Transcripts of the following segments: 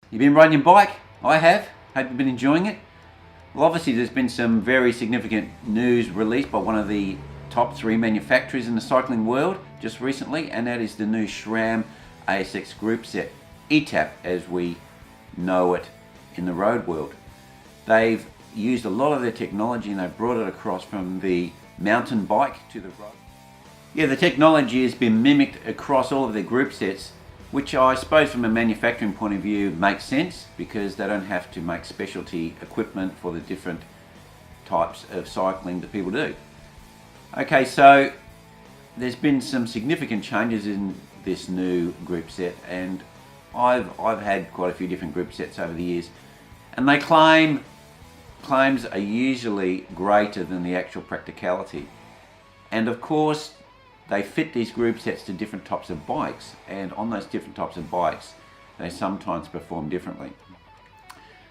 You've been riding your bike? I have. Hope you've been enjoying it. Well, obviously there's been some very significant news released by one of the top 3 manufacturers in the cycling world just recently, and that is the new SRAM AXS groupset, eTAP as we know it in the road world. They've used a lot of their technology and they've brought it across from the mountain bike to the road. Yeah, the technology has been mimicked across all of their group sets, which I suppose from a manufacturing point of view makes sense because they don't have to make specialty equipment for the different types of cycling that people do. Okay, so there's been some significant changes in this new group set, and I've had quite a few different group sets over the years, and they claims are usually greater than the actual practicality. And of course they fit these group sets to different types of bikes, and on those different types of bikes they sometimes perform differently.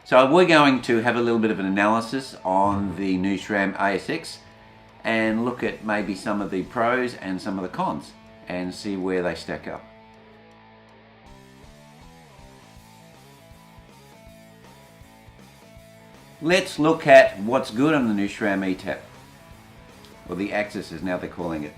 So we're going to have a little bit of an analysis on the new SRAM ASX and look at maybe some of the pros and some of the cons and see where they stack up. Let's look at what's good on the new SRAM eTAP, or the AXS as now they're calling it.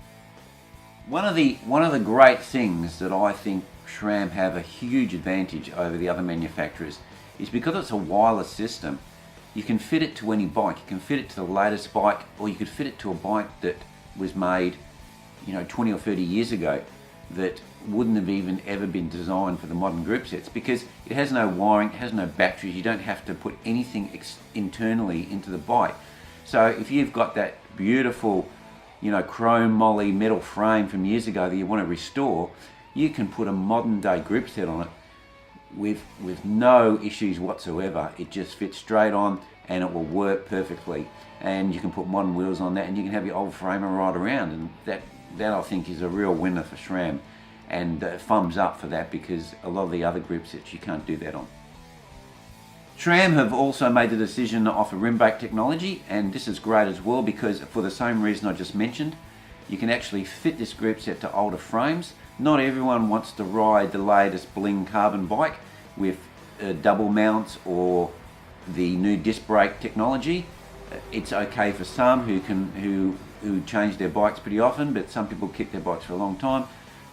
One of the great things that I think SRAM have a huge advantage over the other manufacturers is because it's a wireless system. You can fit it to any bike. You can fit it to the latest bike, or you could fit it to a bike that was made, 20 or 30 years ago, that wouldn't have even ever been designed for the modern group sets, because it has no wiring, it has no batteries. You don't have to put anything internally into the bike. So if you've got that beautiful chrome moly metal frame from years ago that you want to restore, you can put a modern day group set on it with no issues whatsoever. It just fits straight on and it will work perfectly, and you can put modern wheels on that and you can have your old frame and ride around, and that I think is a real winner for SRAM, and thumbs up for that, because a lot of the other group sets you can't do that on. SRAM have also made the decision to offer rim brake technology, and this is great as well because for the same reason I just mentioned, you can actually fit this group set to older frames. Not everyone wants to ride the latest bling carbon bike with double mounts or the new disc brake technology. It's okay for some who change their bikes pretty often, but some people keep their bikes for a long time,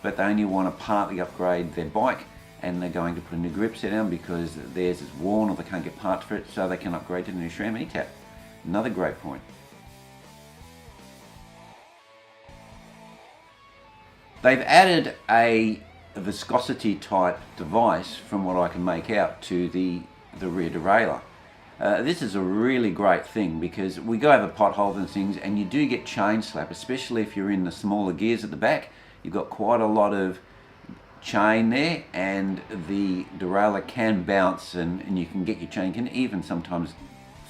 but they only want to partly upgrade their bike, and they're going to put a new grip set on because theirs is worn or they can't get parts for it, so they can upgrade to the new SRAM eTAP. Another great point. They've added a viscosity type device, from what I can make out, to the rear derailleur. This is a really great thing because we go over potholes and things, and you do get chain slap, especially if you're in the smaller gears at the back. You've got quite a lot of chain there, and the derailleur can bounce, and you can get your chain, can even sometimes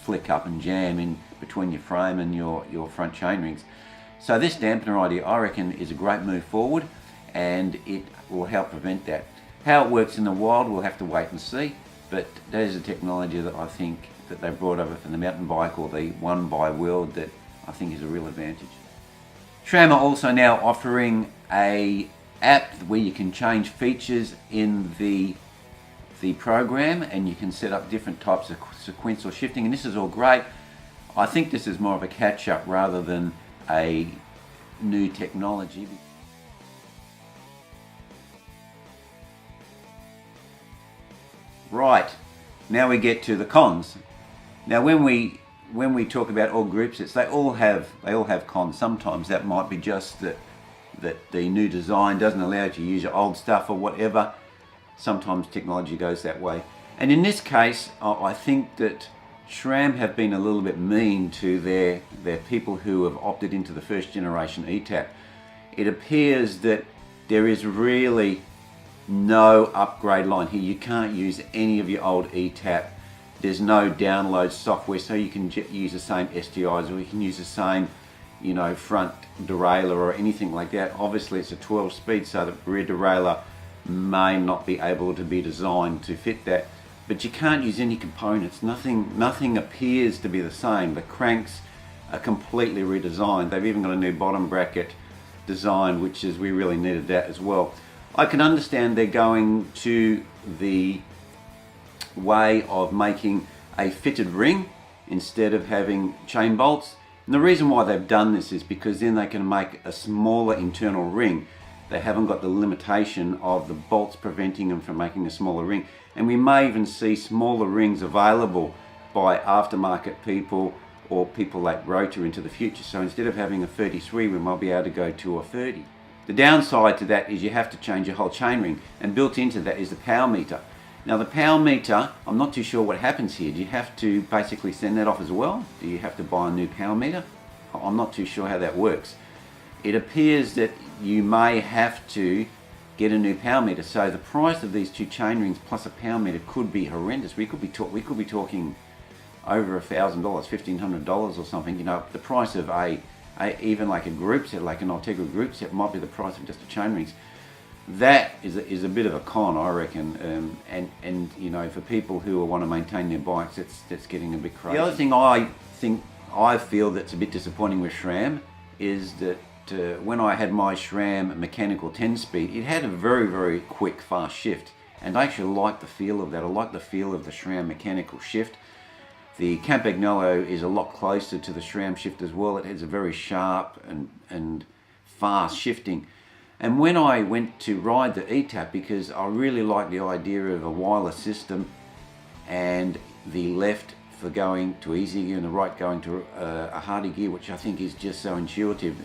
flick up and jam in between your frame and your front chain rings. So this dampener idea, I reckon, is a great move forward, and it will help prevent that. How it works in the wild, we'll have to wait and see, but that is a technology that I think that they brought over from the mountain bike or the one by world that I think is a real advantage. SRAM are also now offering a app where you can change features in the program, and you can set up different types of sequential shifting, and this is all great. I think this is more of a catch-up rather than a new technology. Right, now we get to the cons. Now when we talk about all group sets, they all have cons. Sometimes that might be just that the new design doesn't allow you to use your old stuff or whatever. Sometimes technology goes that way. And in this case, I think that SRAM have been a little bit mean to their people who have opted into the first generation eTAP. It appears that there is really no upgrade line here. You can't use any of your old eTAP. There's no download software, so you can use the same STIs, or you can use the same, you know, front derailleur or anything like that. Obviously it's a 12 speed, so the rear derailleur may not be able to be designed to fit that, but you can't use any components. Nothing appears to be the same. The cranks are completely redesigned. They've even got a new bottom bracket design, which is, we really needed that as well. I can understand they're going to the way of making a fitted ring instead of having chain bolts. And the reason why they've done this is because then they can make a smaller internal ring. They haven't got the limitation of the bolts preventing them from making a smaller ring. And we may even see smaller rings available by aftermarket people or people like Rotor into the future. So instead of having a 33, we might be able to go to a 30. The downside to that is you have to change your whole chainring, and built into that is the power meter. Now the power meter, I'm not too sure what happens here. Do you have to basically send that off as well? Do you have to buy a new power meter? I'm not too sure how that works. It appears that you may have to get a new power meter. So the price of these two chainrings plus a power meter could be horrendous. We could be talking over $1,000, $1,500 or something. You know, the price of even like a group set, like an Ultegra group set, might be the price of just a chainrings. That is a bit of a con, I reckon, and you know, for people who want to maintain their bikes, that's getting a bit crazy. The other thing I feel that's a bit disappointing with SRAM is that when I had my SRAM mechanical 10-speed, it had a very, very quick, fast shift, and I actually like the feel of that. I like the feel of the SRAM mechanical shift. The Campagnolo is a lot closer to the SRAM shift as well. It has a very sharp and fast shifting. And when I went to ride the eTAP, because I really like the idea of a wireless system and the left for going to easy gear and the right going to a hardy gear, which I think is just so intuitive.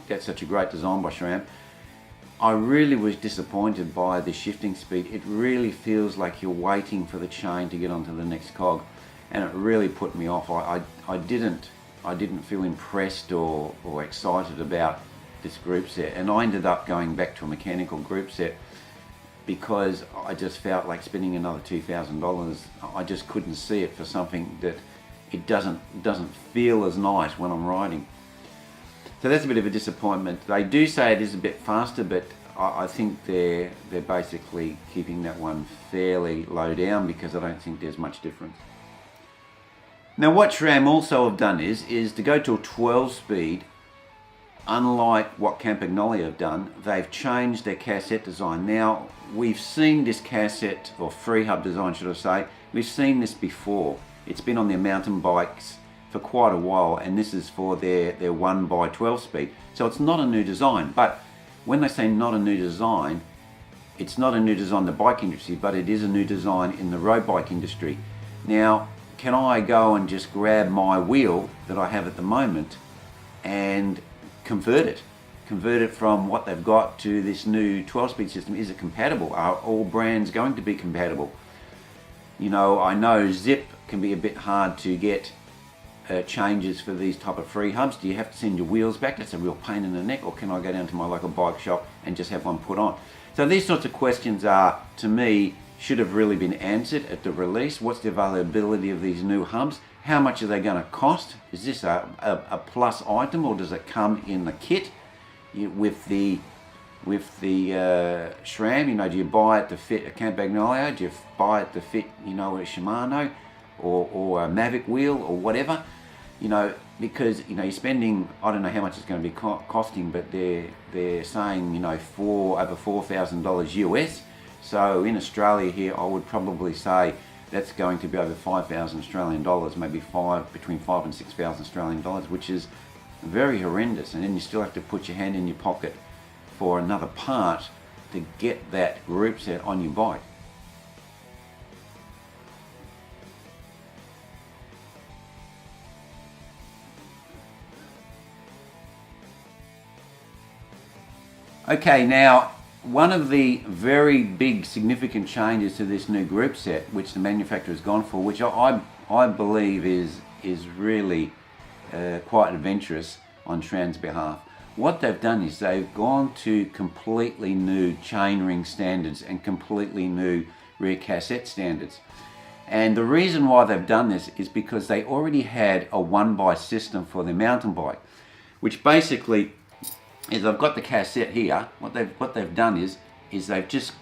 That's such a great design by SRAM. I really was disappointed by the shifting speed. It really feels like you're waiting for the chain to get onto the next cog, and it really put me off. I didn't feel impressed or excited about this group set, and I ended up going back to a mechanical group set because I just felt like spending another $2,000. I just couldn't see it for something that it doesn't feel as nice when I'm riding. So that's a bit of a disappointment. They do say it is a bit faster, but I think they're basically keeping that one fairly low down because I don't think there's much difference. Now what SRAM also have done is to go to a 12 speed. Unlike what Campagnoli have done, they've changed their cassette design. Now, we've seen this cassette, or freehub design should I say, we've seen this before. It's been on their mountain bikes for quite a while, and this is for their 1x12 speed. So it's not a new design, but when they say not a new design, it's not a new design in the bike industry, but it is a new design in the road bike industry. Now, can I go and just grab my wheel that I have at the moment and convert it from what they've got to this new 12-speed system? Is it compatible? Are all brands going to be compatible? You know, I know Zip can be a bit hard to get changes for these type of free hubs. Do you have to send your wheels back? That's a real pain in the neck. Or can I go down to my local bike shop and just have one put on? So these sorts of questions are, to me, should have really been answered at the release. What's the availability of these new hubs? How much are they going to cost? Is this a plus item, or does it come in the kit with the SRAM? You know, do you buy it to fit a Campagnolo? Do you buy it to fit, you know, a Shimano or a Mavic wheel or whatever? You know, because, you know, you're spending, I don't know how much it's going to be costing, but they're saying, you know, over $4,000 US. So in Australia here, I would probably say that's going to be over 5,000 Australian dollars, maybe between 5,000 and 6,000 Australian dollars, which is very horrendous. And then you still have to put your hand in your pocket for another part to get that group set on your bike. Okay, now one of the very big significant changes to this new group set, which the manufacturer has gone for, which I believe is really quite adventurous on SRAM's behalf. what they've done is they've gone to completely new chainring standards and completely new rear cassette standards. And the reason why they've done this is because they already had a one-by system for their mountain bike, which basically is, I've got the cassette here. What they've done is they've just,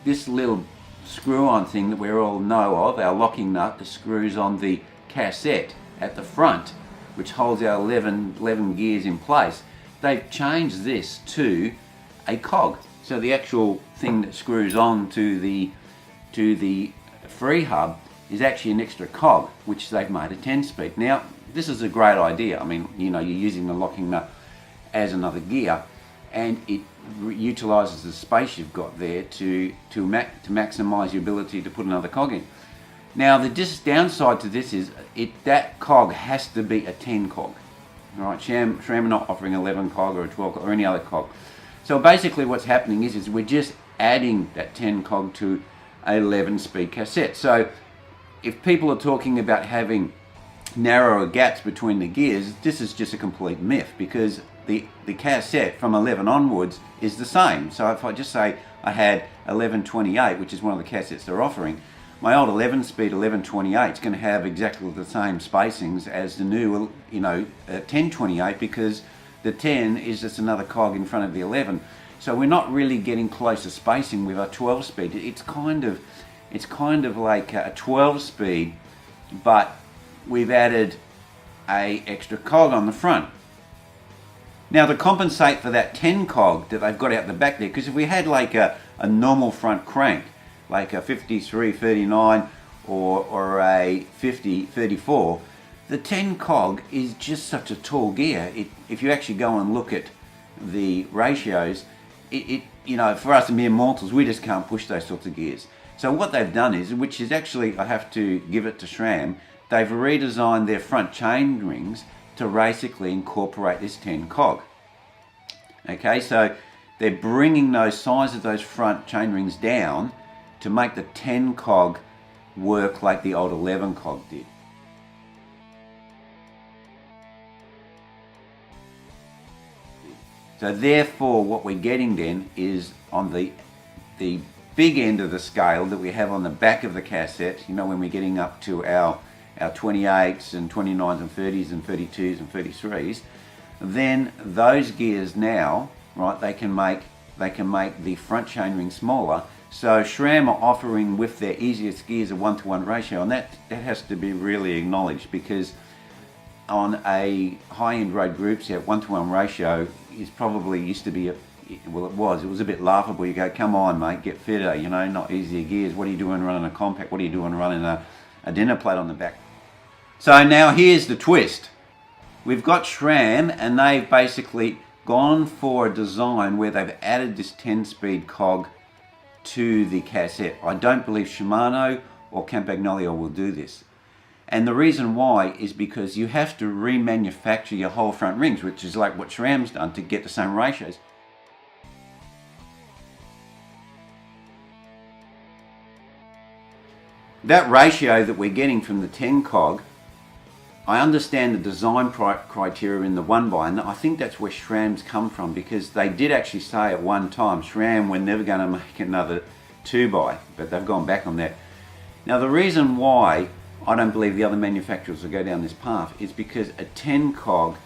this little screw-on thing that we all know of, our locking nut, that screws on the cassette at the front, which holds our 11 gears in place. They've changed this to a cog. So the actual thing that screws on to the freehub is actually an extra cog, which they've made a 10-speed. Now, this is a great idea. I mean, you know, you're using the locking nut as another gear, and it utilises the space you've got there to maximise your ability to put another cog in. Now, the downside to this is that cog has to be a 10 cog. All right, SRAM are not offering 11 cog or a 12 cog or any other cog. So basically what's happening is we're just adding that 10 cog to an 11-speed cassette. So if people are talking about having narrower gaps between the gears, this is just a complete myth, because the cassette from 11 onwards is the same. So if I just say I had 1128, which is one of the cassettes they're offering, my old 11-speed 1128 is going to have exactly the same spacings as the new, 1028, because the 10 is just another cog in front of the 11. So we're not really getting closer spacing with our 12-speed. It's kind of like a 12-speed, but we've added a extra cog on the front. Now, to compensate for that 10 cog that they've got out the back there, because if we had like a normal front crank, like a 5339 or a 5034, the 10 cog is just such a tall gear. If you actually go and look at the ratios, for us mere mortals, we just can't push those sorts of gears. So what they've done is, which is actually, I have to give it to SRAM, they've redesigned their front chain rings to basically incorporate this 10 cog. Okay, so they're bringing those size of those front chain rings down to make the 10 cog work like the old 11 cog did. So therefore what we're getting then is on the big end of the scale that we have on the back of the cassette, when we're getting up to our 28s and 29s and 30s and 32s and 33s, then those gears now, right, they can make the front chain ring smaller. So SRAM are offering with their easiest gears a 1-to-1 ratio, and that has to be really acknowledged, because on a high-end road group set, 1-to-1 ratio is probably used to be it was a bit laughable. You go, come on mate, get fitter, not easier gears. What are you doing running a compact? What are you doing running a dinner plate on the back? So now here's the twist. We've got SRAM, and they've basically gone for a design where they've added this 10-speed cog to the cassette. I don't believe Shimano or Campagnolo will do this. And the reason why is because you have to remanufacture your whole front rings, which is like what SRAM's done, to get the same ratios. That ratio that we're getting from the 10 cog, I understand the design criteria in the 1-by, and I think that's where SRAM's come from, because they did actually say at one time, SRAM, we're never going to make another 2-by, but they've gone back on that. Now the reason why I don't believe the other manufacturers will go down this path is because a 10 cog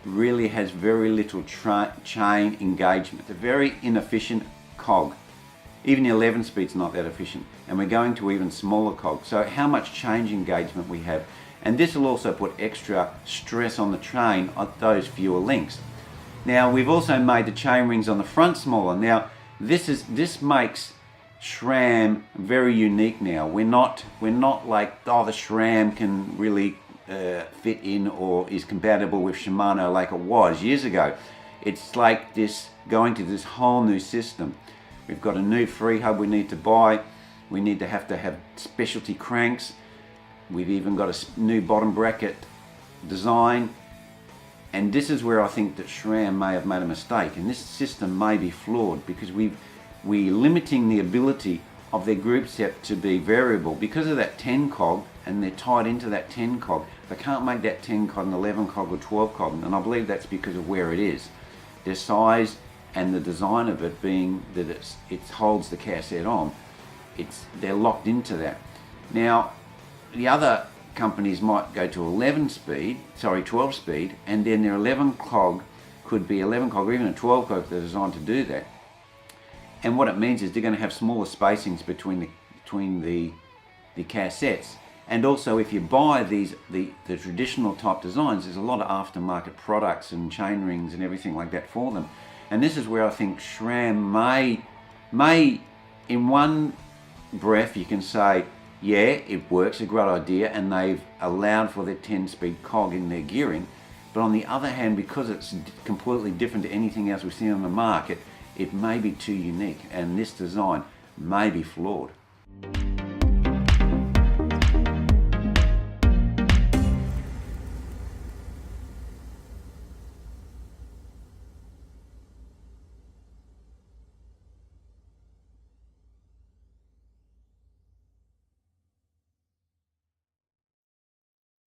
really has very little chain engagement. It's a very inefficient cog. Even the 11 speed's not that efficient, and we're going to even smaller cogs. So how much change engagement we have, and this will also put extra stress on the chain at those fewer links. Now we've also made the chain rings on the front smaller. Now this makes SRAM very unique now. We're not like, the SRAM can really fit in or is compatible with Shimano like it was years ago. It's like this going to this whole new system. We've got a new freehub we need to buy. We need to have specialty cranks. We've even got a new bottom bracket design. And this is where I think that SRAM may have made a mistake. And this system may be flawed, because we're limiting the ability of their group set to be variable because of that 10 cog, and they're tied into that 10 cog. They can't make that 10 cog an 11 cog or 12 cog, and I believe that's because of where it is. their size and the design of it being that it holds the cassette on. They're locked into that. Now, the other companies might go to 12 speed, and then their 11 cog could be 11 cog or even a 12 cog. They're designed to do that. And what it means is they're going to have smaller spacings between the cassettes. And also, if you buy the traditional type designs, there's a lot of aftermarket products and chain rings and everything like that for them. And this is where I think SRAM may in one breath you can say, yeah, it works, a great idea, and they've allowed for their 10-speed cog in their gearing. But on the other hand, because it's completely different to anything else we've seen on the market, it may be too unique, and this design may be flawed.